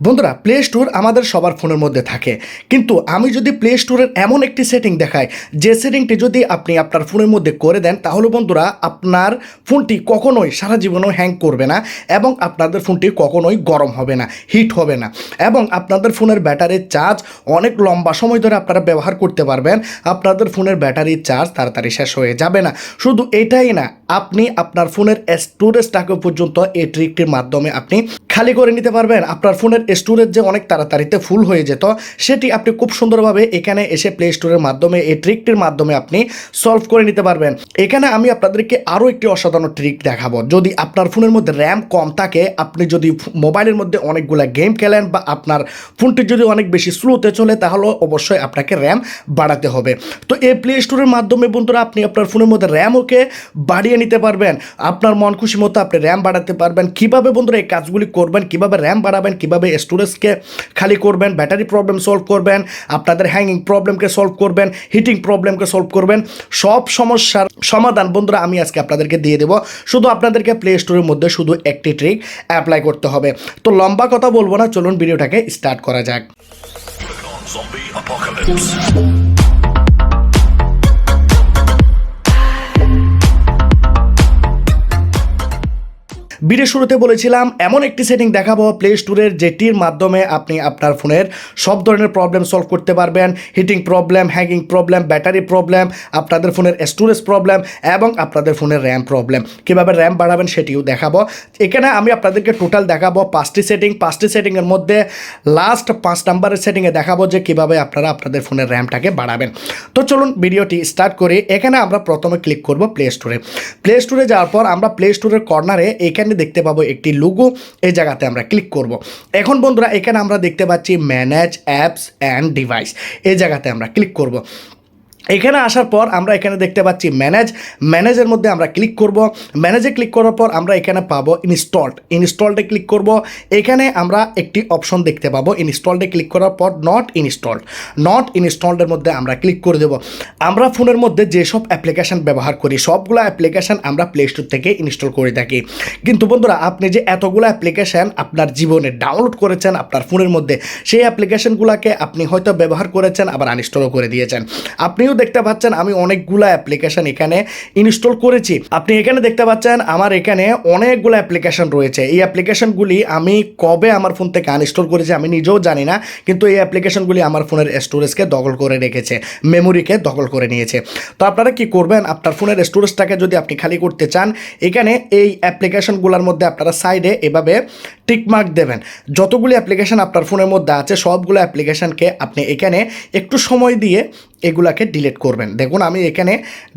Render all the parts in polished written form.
বন্ধুরা, play store আমাদের সবার ফোনের মধ্যে থাকে, কিন্তু আমি যদি প্লে স্টোরের এমন একটি সেটিং দেখাই যে সেটিংটি যদি আপনি আপনার ফোনের মধ্যে করে দেন, তাহলে বন্ধুরা আপনার ফোনটি কখনোই সারা জীবনেও হ্যাং করবে না এবং আপনাদের ফোনটি কখনোই গরম হবে না, হিট হবে না এবং আপনাদের ফোনের ব্যাটারির চার্জ অনেক লম্বা সময় ধরে আপনারা ব্যবহার করতে পারবেন। আপনাদের ফোনের ব্যাটারির চার্জ তাড়াতাড়ি শেষ হয়ে যাবে না। শুধু এটাই না, আপনি আপনার ফোনের স্টোরেজটাকে পর্যন্ত এই ট্রিকটির মাধ্যমে আপনি খালি করে নিতে পারবেন। আপনার ফোনের স্টোরেজ যে অনেক তাড়াতাড়িতে ফুল হয়ে যেত, সেটি আপনি খুব সুন্দরভাবে এখানে এসে প্লে স্টোরের মাধ্যমে এই ট্রিকটির মাধ্যমে আপনি সলভ করে নিতে পারবেন। এখানে আমি আপনাদেরকে আরও একটি অসাধারণ ট্রিক দেখাবো। যদি আপনার ফোনের মধ্যে র্যাম কম থাকে, আপনি যদি মোবাইলের মধ্যে অনেকগুলো গেম খেলেন বা আপনার ফোনটি যদি অনেক বেশি স্লোতে চলে, তাহলে অবশ্যই আপনাকে র্যাম বাড়াতে হবে। তো এই প্লে স্টোরের মাধ্যমে বন্ধুরা আপনি আপনার ফোনের মধ্যে র্যামকে বাড়িয়ে নিতে পারবেন। আপনার মন খুশি মতো আপনি র্যাম বাড়াতে পারবেন। কীভাবে বন্ধুরা এই কাজগুলি করবেন, কীভাবে র্যাম বাড়াবেন, কীভাবে স্টোরেজকে খালি করবেন, ব্যাটারি প্রবলেম সলভ করবেন, আপনাদের হ্যাঙ্গিং প্রবলেমকে সলভ করবেন, হিটিং প্রবলেমকে সলভ করবেন, সব সমস্যার সমাধান বন্ধুরা আমি আজকে আপনাদেরকে দিয়ে দেবো। শুধু আপনাদেরকে প্লে স্টোরের মধ্যে শুধু একটি ট্রিক অ্যাপ্লাই করতে হবে। তো লম্বা কথা বলবো না, চলুন ভিডিওটাকে স্টার্ট করা যাক। ভিডিও শুরুতে বলেছিলাম এমন একটি সেটিং দেখাবো প্লে স্টোরের, যেটির মাধ্যমে আপনি আপনার ফোনের সব ধরনের প্রবলেম সলভ করতে পারবেন। Hitting problem, hanging problem, battery problem, আপনাদের ফোনের স্টোরেজ প্রবলেম এবং আপনাদের ফোনের র্যাম প্রবলেম, কীভাবে র্যাম বাড়াবেন সেটিও দেখাবো। এখানে আমি আপনাদেরকে টোটাল দেখাবো 5টি সেটিং। 5টি সেটিংয়ের মধ্যে লাস্ট 5 নাম্বারের সেটিংয়ে দেখাবো যে কীভাবে আপনারা আপনাদের ফোনের র্যামটাকে বাড়াবেন। তো চলুন ভিডিওটি স্টার্ট করি। এখানে আমরা প্রথমে ক্লিক করব প্লে স্টোরে। প্লে স্টোরে যাওয়ার পর আমরা প্লে স্টোরের কর্নারে এখানে দেখতে পাবো একটি লোগো, এই জায়গাতে আমরা ক্লিক করব। এখন বন্ধুরা এখানে আমরা দেখতে পাচ্ছি ম্যানেজ অ্যাপস অ্যান্ড ডিভাইস, এই জায়গাতে আমরা ক্লিক করব। এখানে আসার পর আমরা এখানে দেখতে পাচ্ছি ম্যানেজের মধ্যে আমরা ক্লিক করব। ম্যানেজে ক্লিক করার পর আমরা এখানে পাবো ইনস্টলডে ক্লিক করব। এখানে আমরা একটি অপশন দেখতে পাবো ইনস্টলডে ক্লিক করার পর নট ইনস্টলডের মধ্যে আমরা ক্লিক করে দেব। আমরা ফোনের মধ্যে যেসব অ্যাপ্লিকেশান ব্যবহার করি সবগুলো অ্যাপ্লিকেশান আমরা প্লে স্টোর থেকে ইনস্টল করে থাকি, কিন্তু বন্ধুরা আপনি যে এতগুলো অ্যাপ্লিকেশান আপনার জীবনে ডাউনলোড করেছেন আপনার ফোনের মধ্যে, সেই অ্যাপ্লিকেশানগুলোকে আপনি হয়তো ব্যবহার করেছেন আবার আনইনস্টলও করে দিয়েছেন। আপনিও দেখতে পাচ্ছেন আমি অনেকগুলো অ্যাপ্লিকেশন এখানে ইনস্টল করেছি। আপনি এখানে দেখতে পাচ্ছেন আমার এখানে অনেকগুলো অ্যাপ্লিকেশন রয়েছে। এই অ্যাপ্লিকেশনগুলি আমি কবে আমার ফোন থেকে আনইনস্টল করেছি আমি নিজেও জানি না, কিন্তু এই অ্যাপ্লিকেশনগুলি আমার ফোনের স্টোরেজকে দখল করে রেখেছে, মেমোরিকে দখল করে নিয়েছে। তো আপনারা কি করবেন, আপনার ফোনের স্টোরেজটাকে যদি আপনি খালি করতে চান, এখানে এই অ্যাপ্লিকেশনগুলোর মধ্যে আপনারা সাইডে এভাবে টিকমার্ক দেবেন। যতগুলি অ্যাপ্লিকেশন আপনার ফোনের মধ্যে আছে সবগুলো অ্যাপ্লিকেশনকে আপনি এখানে একটু সময় দিয়ে এগুলাকে ডিলিট করবেন। দেখুন আমি এখানে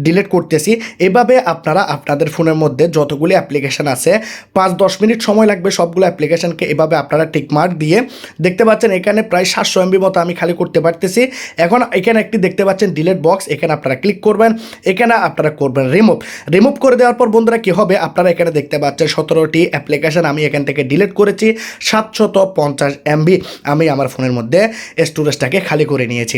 ডিলিট করতেছি। এভাবে আপনারা আপনাদের ফোনের মধ্যে যতগুলি অ্যাপ্লিকেশান আছে 5-10 মিনিট সময় লাগবে সবগুলো অ্যাপ্লিকেশানকে এভাবে আপনারা টিকমার্ক দিয়ে, দেখতে পাচ্ছেন এখানে প্রায় 700 MB মতো আমি খালি করতে পারতেছি। এখন এখানে একটি দেখতে পাচ্ছেন ডিলিট বক্স, এখানে আপনারা ক্লিক করবেন। এখানে আপনারা করবেন রিমুভ করে দেওয়ার পর বন্ধুরা কী হবে, আপনারা এখানে দেখতে পাচ্ছেন 17টি অ্যাপ্লিকেশান আমি এখান থেকে ডিলিট করেছি। 750 MB আমি আমার ফোনের মধ্যে স্টোরেজটাকে খালি করে নিয়েছি।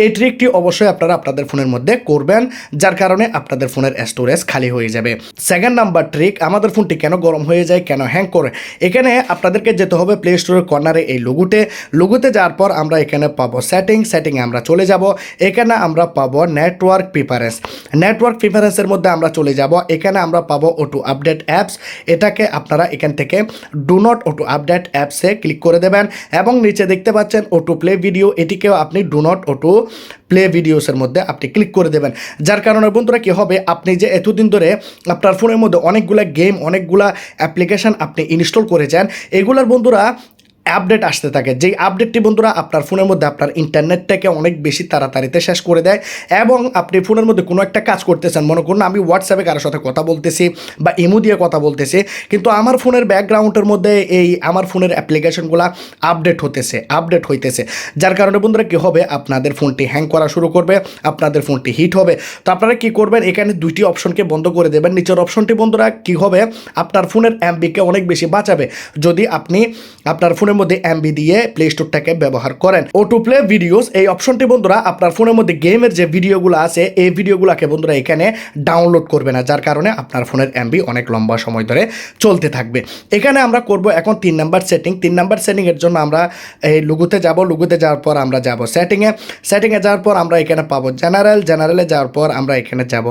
এই ট্রিকটি অবশ্যই আপনারা আপনাদের ফোনের মধ্যে করবেন, যার কারণে আপনাদের ফোনের স্টোরেজ খালি হয়ে যাবে। সেকেন্ড নাম্বার ট্রিক, আমাদের ফোনটি কেন গরম হয়ে যায়, কেন হ্যাং করে, এখানে আপনাদেরকে যেতে হবে প্লে স্টোরের কর্নারে এই লোগোতে যাওয়ার পর আমরা এখানে পাবো সেটিংয়ে আমরা চলে যাব। এখানে আমরা পাবো নেটওয়ার্ক প্রিফারেন্সের মধ্যে আমরা চলে যাব। এখানে আমরা পাবো অটো আপডেট অ্যাপস, এটাকে আপনারা এখান থেকে ডু নট অটো আপডেট অ্যাপসে ক্লিক করে দেবেন এবং নিচে দেখতে পাচ্ছেন অটো প্লে ভিডিও, এটিকেও আপনি ডু নট অটো প্লে ভিডিওসের মধ্যে আপনি ক্লিক করে দেবেন। যার কারণে বন্ধুরা কী হবে, আপনি যে এতদিন ধরে আপনার ফোনের মধ্যে অনেকগুলা গেম অনেকগুলা অ্যাপ্লিকেশান আপনি ইনস্টল করেছেন, এগুলার বন্ধুরা আপডেট আসতে থাকে। যেই আপডেটটি বন্ধুরা আপনার ফোনের মধ্যে আপনার ইন্টারনেটটাকে অনেক বেশি তাড়াতাড়িতে শেষ করে দেয় এবং আপনি ফোনের মধ্যে কোনো একটা কাজ করতেছেন, মনে করুন আমি হোয়াটসঅ্যাপে কারোর সাথে কথা বলতেছি বা ইমো দিয়ে কথা বলতেছি, কিন্তু আমার ফোনের ব্যাকগ্রাউন্ডের মধ্যে এই আমার ফোনের অ্যাপ্লিকেশনগুলো আপডেট হইতেছে। যার কারণে বন্ধুরা কী হবে, আপনাদের ফোনটি হ্যাং করা শুরু করবে, আপনাদের ফোনটি হিট হবে। তো আপনারা কী করবেন, এখানে 2টি অপশনকে বন্ধ করে দেবেন। নিচের অপশনটি বন্ধুরা কী হবে, আপনার ফোনের এমবিকে অনেক বেশি বাঁচাবে। যদি আপনি আপনার ফোনের ফোনের মধ্যে এমবি দিয়ে প্লে স্টোরটাকে ব্যবহার করেন। অটো প্লে ভিডিওস এই অপশনটি বন্ধুরা আপনার ফোনের মধ্যে গেমের যে ভিডিওগুলো আছে এই ভিডিওগুলোকে বন্ধুরা এখানে ডাউনলোড করবে না, যার কারণে আপনার ফোনের এমবি অনেক লম্বা সময় ধরে চলতে থাকবে। এখানে আমরা করব এখন 3 নাম্বার সেটিং। 3 নাম্বার সেটিংয়ের জন্য আমরা এই লুগোতে যাব, লুগোতে যাওয়ার পর আমরা যাব সেটিংয়ে যাওয়ার পর আমরা এখানে পাবো জেনারেলে যাওয়ার পর আমরা এখানে যাব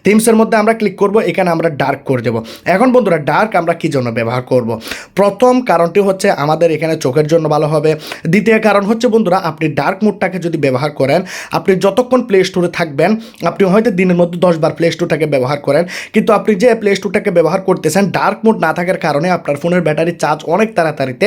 থিমসের মধ্যে আমরা ক্লিক করব। এখানে আমরা ডার্ক করে দেবো। এখন বন্ধুরা ডার্ক আমরা কি জন্য ব্যবহার করব? প্রথম কারণটি হচ্ছে আমাদের এখানে চোখের জন্য ভালো হবে। দ্বিতীয় কারণ হচ্ছে বন্ধুরা আপনি ডার্ক মোডটাকে যদি ব্যবহার করেন, আপনি যতক্ষণ প্লে স্টোরে থাকবেন, আপনি হয়তো দিনের মধ্যে 10 বার প্লে স্টোরটাকে ব্যবহার করেন, কিন্তু আপনি যে প্লে স্টোরটাকে ব্যবহার করতেছেন ডার্ক মোড না থাকার কারণে আপনার ফোনের ব্যাটারি চার্জ অনেক তাড়াতাড়িতে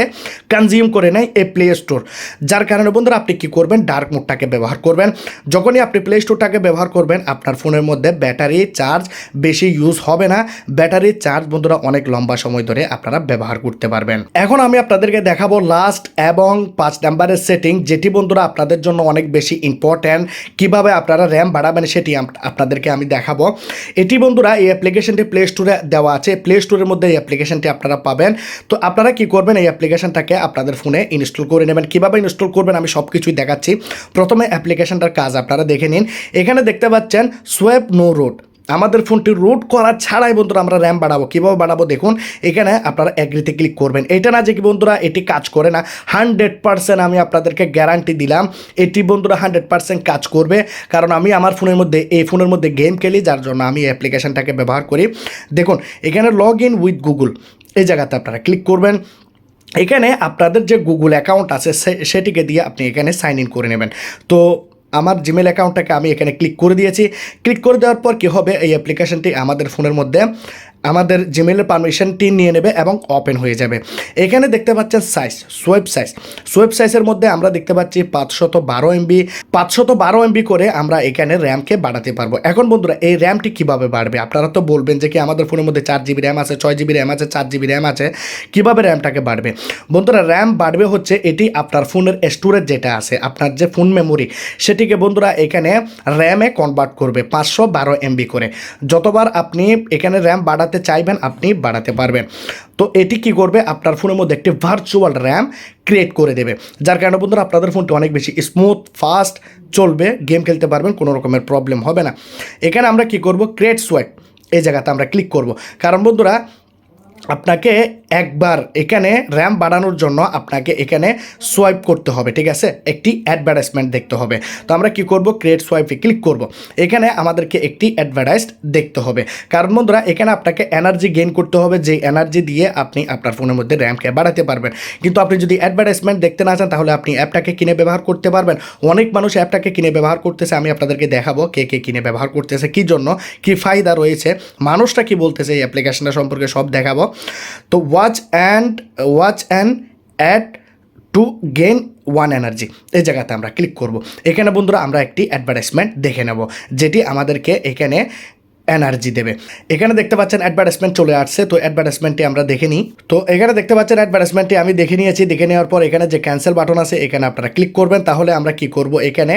কনজিউম করে নেয় এই প্লে স্টোর। যার কারণে বন্ধুরা আপনি কি করবেন, ডার্ক মোডটাকে ব্যবহার করবেন। যখনই আপনি প্লে স্টোরটাকে ব্যবহার করবেন আপনার ফোনের মধ্যে ব্যাটারি চার্জ বেশি ইউজ হবে না, ব্যাটারি চার্জ বন্ধুরা অনেক লম্বা সময় ধরে আপনারা ব্যবহার করতে পারবেন। এখন আমি আপনাদেরকে দেখাবো লাস্ট এবং 5 নাম্বারের সেটিং, যেটি বন্ধুরা আপনাদের জন্য অনেক বেশি ইম্পর্ট্যান্ট। কিভাবে আপনারা র্যাম বাড়াবেন সেটি আপনাদেরকে আমি দেখাবো। এটি বন্ধুরা এই অ্যাপ্লিকেশনটি প্লে স্টোরে দেওয়া আছে, প্লে স্টোরের মধ্যে এই অ্যাপ্লিকেশনটি আপনারা পাবেন। তো আপনারা কি করবেন, এই অ্যাপ্লিকেশনটাকে আপনাদের ফোনে ইনস্টল করে নেবেন। কিভাবে ইনস্টল করবেন আমি সব কিছুই দেখাচ্ছি। প্রথমে অ্যাপ্লিকেশনটার কাজ আপনারা দেখে নিন। এখানে দেখতে পাচ্ছেন সোয়াইপ নো রুট। আমাদের ফোনটি রুট করা ছাড়াই বন্ধুরা আমরা র্যাম বাড়াবো। কীভাবে বাড়াবো দেখুন, এখানে আপনারা এগ্রিতে ক্লিক করবেন। এটা না যে কি বন্ধুরা এটি কাজ করে না, 100% আমি আপনাদেরকে গ্যারান্টি দিলাম এটি বন্ধুরা 100% কাজ করবে। কারণ আমি আমার এই ফোনের মধ্যে গেম খেলি, যার জন্য আমি এই অ্যাপ্লিকেশনটাকে ব্যবহার করি। দেখুন এখানে লগ ইন উইথ গুগল এই জায়গাতে আপনারা ক্লিক করবেন। এখানে আপনাদের যে গুগল অ্যাকাউন্ট আছে সেটিকে দিয়ে আপনি এখানে সাইন ইন করে নেবেন। তো আমার জিমেল অ্যাকাউন্টটাকে আমি এখানে ক্লিক করে দিয়েছি। ক্লিক করে দেওয়ার পর কী হবে, এই অ্যাপ্লিকেশনটি আমাদের ফোনের মধ্যে আমাদের জিমেলের পারমিশনটি নিয়ে নেবে এবং ওপেন হয়ে যাবে। এখানে দেখতে পাচ্ছেন সোয়েব সাইজের মধ্যে আমরা দেখতে পাচ্ছি 512 MB করে আমরা এখানে র্যামকে বাড়াতে পারবো। এখন বন্ধুরা এই র্যামটি কীভাবে বাড়বে? আপনারা তো বলবেন যে কি আমাদের ফোনের মধ্যে 4GB র্যাম আছে, 6GB র্যাম আছে, 4GB র্যাম আছে, কীভাবে র্যামটাকে বাড়বে? বন্ধুরা র্যাম বাড়বে হচ্ছে এটি আপনার ফোনের স্টোরেজ যেটা আছে, আপনার যে ফোন মেমোরি সেটিকে বন্ধুরা এখানে র্যামে কনভার্ট করবে 512 MB করে। যতবার আপনি এখানে র্যাম বাড়াতে চাইবেন আপনি বাড়াতে পারবেন। তো এটি কি করবে, আপনার ফোনের মধ্যে একটি ভার্চুয়াল র্যাম ক্রিয়েট করে দেবে, যার কারণে বন্ধুরা আপনাদের ফোনটি অনেক বেশি স্মুথ ফাস্ট চলবে, গেম খেলতে পারবেন, কোনো রকমের প্রবলেম হবে না। এখানে আমরা কি করব, ক্রিয়েট সোয়াইপ এই জায়গাতে আমরা ক্লিক করব। কারণ বন্ধুরা আপনাকে একবার এখানে র্যাম বাড়ানোর জন্য আপনাকে এখানে সোয়াইপ করতে হবে, ঠিক আছে, একটি অ্যাডভার্টাইজমেন্ট দেখতে হবে। তো আমরা কি করব, ক্রিয়েট সোয়াইপে ক্লিক করব। এখানে আমাদেরকে একটি অ্যাডভার্টাইজড দেখতে হবে, কারণ বন্ধুরা এখানে আপনাকে এনার্জি গেইন করতে হবে, যে এনার্জি দিয়ে আপনি আপনার ফোনের মধ্যে র্যামকে বাড়াতে পারবেন। কিন্তু আপনি যদি অ্যাডভার্টাইজমেন্ট দেখতে না চান তাহলে আপনি অ্যাপটাকে কিনে ব্যবহার করতে পারবেন। অনেক মানুষ অ্যাপটাকে কিনে ব্যবহার করতেছে, আমি আপনাদেরকে দেখাবো কে কে কিনে ব্যবহার করতেছে, কী জন্য, কী ফায়দা রয়েছে, মানুষটা কি বলতেছে এই অ্যাপ্লিকেশনটা সম্পর্কে সব দেখাবো। তো watch and add to gain 1 energy এই জায়গাতে আমরা ক্লিক করব। এখানে বন্ধুরা আমরা একটি অ্যাডভার্টাইজমেন্ট দেখে নেব যেটি আমাদেরকে এখানে এনার্জি দেবে। এখানে দেখতে পাচ্ছেন অ্যাডভার্টাইজমেন্ট চলে আসছে। তো অ্যাডভার্টাইজমেন্টটি আমরা দেখে নিই। তো এখানে দেখতে পাচ্ছেন অ্যাডভার্টাইজমেন্টটি আমি দেখে নিয়েছি। দেখে নেওয়ার পর এখানে যে ক্যান্সেল বাটন আছে এখানে আপনারা ক্লিক করবেন। তাহলে আমরা কি করব, এখানে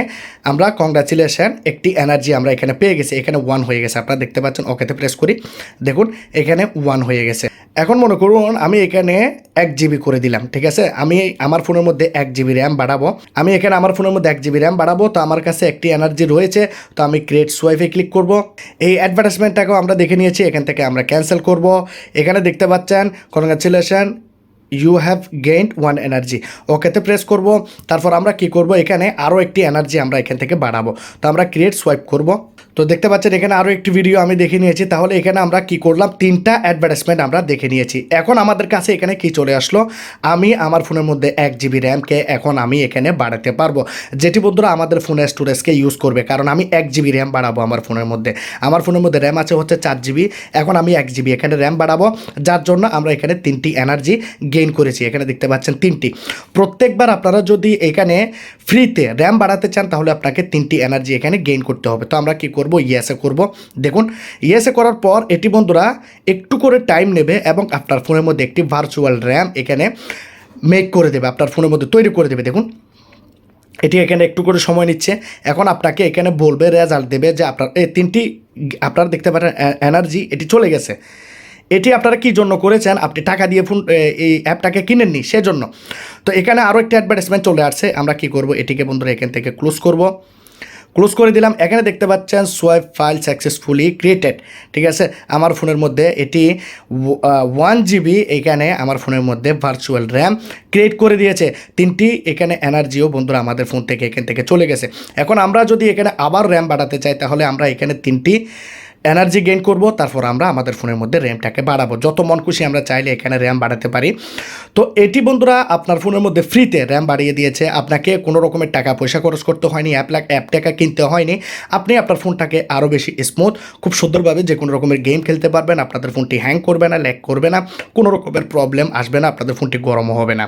আমরা কংগ্রাচুলেশন একটি এনার্জি আমরা এখানে পেয়ে গেছি। এখানে 1 হয়ে গেছে, আপনারা দেখতে পাচ্ছেন। ওকেতে প্রেস করি, দেখুন এখানে 1 হয়ে গেছে। এখন মনে করুন আমি এখানে 1GB করে দিলাম, ঠিক আছে, আমি আমার ফোনের মধ্যে 1GB র্যাম বাড়াবো। আমি এখানে আমার ফোনের মধ্যে 1GB র্যাম বাড়াবো। তো আমার কাছে একটি এনার্জি রয়েছে, তো আমি ক্রিয়েট সোয়াইপে ক্লিক করব। এই অ্যাডভার্টাইজমেন্টটাকেও আমরা দেখে নিয়েছি, এখান থেকে আমরা ক্যান্সেল করব। এখানে দেখতে পাচ্ছেন congratulation you have gained 1 energy, ওকেতে প্রেস করব। তারপর আমরা কি করব, এখানে আরও একটি এনার্জি আমরা এখান থেকে বাড়াবো। তো আমরা ক্রিয়েট সোয়াইপ করব। তো দেখতে পাচ্ছেন এখানে আরও একটি ভিডিও আমি দেখে নিয়েছি। তাহলে এখানে আমরা কি করলাম, 3টা অ্যাডভার্টাইজমেন্ট আমরা দেখে নিয়েছি। এখন আমাদের কাছে এখানে কি চলে আসলো, আমি আমার ফোনের মধ্যে 1GB র্যামকে এখন আমি এখানে বাড়াতে পারবো, যেটি বন্ধুরা আমাদের ফোনের স্টোরেজকে ইউজ করবে। কারণ আমি 1GB র্যাম বাড়াবো আমার ফোনের মধ্যে র্যাম আছে হচ্ছে 4GB, এখন আমি 1GB এখানে র্যাম বাড়াবো, যার জন্য আমরা এখানে 3টি এনার্জি গেইন করেছি। এখানে দেখতে পাচ্ছেন 3টি। প্রত্যেকবার আপনারা যদি এখানে ফ্রিতে র্যাম বাড়াতে চান তাহলে আপনাকে 3টি এনার্জি এখানে গেইন করতে হবে। তো আমরা কি করব, ইয়েসে করব। দেখুন ইয়েসে করার পর এটি বন্ধুরা একটু করে টাইম নেবে এবং আপনার ফোনের মধ্যে একটি ভার্চুয়াল র্যাম এখানে মেক করে দেবে, আপনার ফোনের মধ্যে তৈরি করে দেবে। দেখুন এটি এখানে একটু করে সময় নিচ্ছে। এখন আপনাকে এখানে বলবে, রেজাল্ট দেবে যে আপনার এই 3টি আপনারা দেখতে পারেন এনার্জি এটি চলে গেছে। এটি আপনারা কী জন্য করেছেন, আপনি টাকা দিয়ে ফোন এই অ্যাপটাকে কিনেননি সেজন্য। তো এখানে আরও একটা অ্যাডভার্টাইজমেন্ট চলে আসছে, আমরা কি করব, এটিকে বন্ধুরা এখান থেকে ক্লোজ করে দিলাম। এখানে দেখতে পাচ্ছেন সোয়াইপ ফাইল সাকসেসফুলি ক্রিয়েটেড, ঠিক আছে। আমার ফোনের মধ্যে এটি 1 GB এখানে আমার ফোনের মধ্যে ভার্চুয়াল র্যাম ক্রিয়েট করে দিয়েছে। 3টি এখানে এনার্জিও বন্ধুরা আমাদের ফোন থেকে এখান থেকে চলে গেছে। এখন আমরা যদি এখানে আবার র্যাম বাড়াতে চাই, তাহলে আমরা এখানে 3টি এনার্জি গেইন করব, তারপর আমরা আমাদের ফোনের মধ্যে র্যামটাকে বাড়াবো। যত মন খুশি আমরা চাইলে এখানে র্যাম বাড়াতে পারি। তো এটি বন্ধুরা আপনার ফোনের মধ্যে ফ্রিতে র্যাম বাড়িয়ে দিয়েছে, আপনাকে কোনো রকমের টাকা পয়সা খরচ করতে হয়নি, অ্যাপ টাকা কিনতে হয়নি। আপনি আপনার ফোনটাকে আরও বেশি স্মুথ, খুব সুন্দরভাবে যে কোনো রকমের গেম খেলতে পারবেন। আপনাদের ফোনটি হ্যাং করবে না, ল্যাগ করবে না, কোনো রকমের প্রবলেম আসবে না, আপনাদের ফোনটি গরমও হবে না।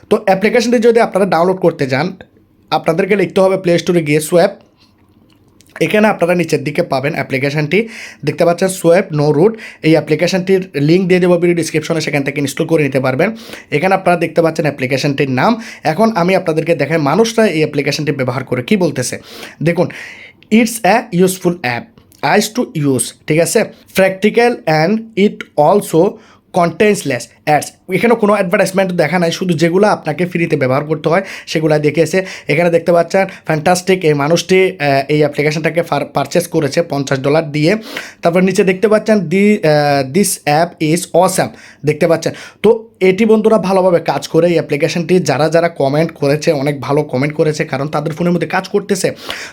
তো অ্যাপ্লিকেশনটি যদি আপনারা ডাউনলোড করতে যান, আপনাদেরকে লিখতে হবে প্লে স্টোরে গিয়ে সোয়াপ। এখানে আপনারা নিচের দিকে পাবেন অ্যাপ্লিকেশনটি, দেখতে পাচ্ছেন সোয়াপ নো রুট। এই অ্যাপ্লিকেশনটির লিঙ্ক দিয়ে দেবো ভিডিও ডিসক্রিপশনে, সেখান থেকে ইনস্টল করে নিতে পারবেন। এখানে আপনারা দেখতে পাচ্ছেন অ্যাপ্লিকেশনটির নাম। এখন আমি আপনাদেরকে দেখাই মানুষরা এই অ্যাপ্লিকেশনটি ব্যবহার করে কি বলতেছে। দেখুন, it's a useful app, easy to use, ঠিক আছে, practical and it also contains less ads. এখানে কোনো অ্যাডভার্টাইজমেন্ট দেখা নাই, শুধু যেগুলো আপনাকে ফ্রিতে ব্যবহার করতে হয় সেগুলো দেখিয়েছে। এখানে দেখতে পাচ্ছেন ফ্যান্টাস্টিক, এই মানুষটি এই অ্যাপ্লিকেশনটাকে পারচেস করেছে $50 দিয়ে। তারপর নিচে দেখতে পাচ্ছেন দিস অ্যাপ ইজ অসাম, দেখতে পাচ্ছেন। তো এটি বন্ধুরা ভালোভাবে কাজ করে এই অ্যাপ্লিকেশনটি, যারা কমেন্ট করেছে অনেক ভালো কমেন্ট করেছে, কারণ তাদের ফোনের মধ্যে কাজ করতেছে।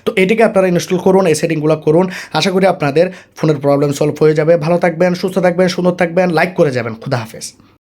তো এটিকে আপনারা ইনস্টল করুন, এই সেটিংগুলো করুন, আশা করি আপনাদের ফোনের প্রবলেম সলভ হয়ে যাবে। ভালো থাকবেন, সুস্থ থাকবেন, সুন্দর থাকবেন, লাইক করে যাবেন। খুদা হাফেজ।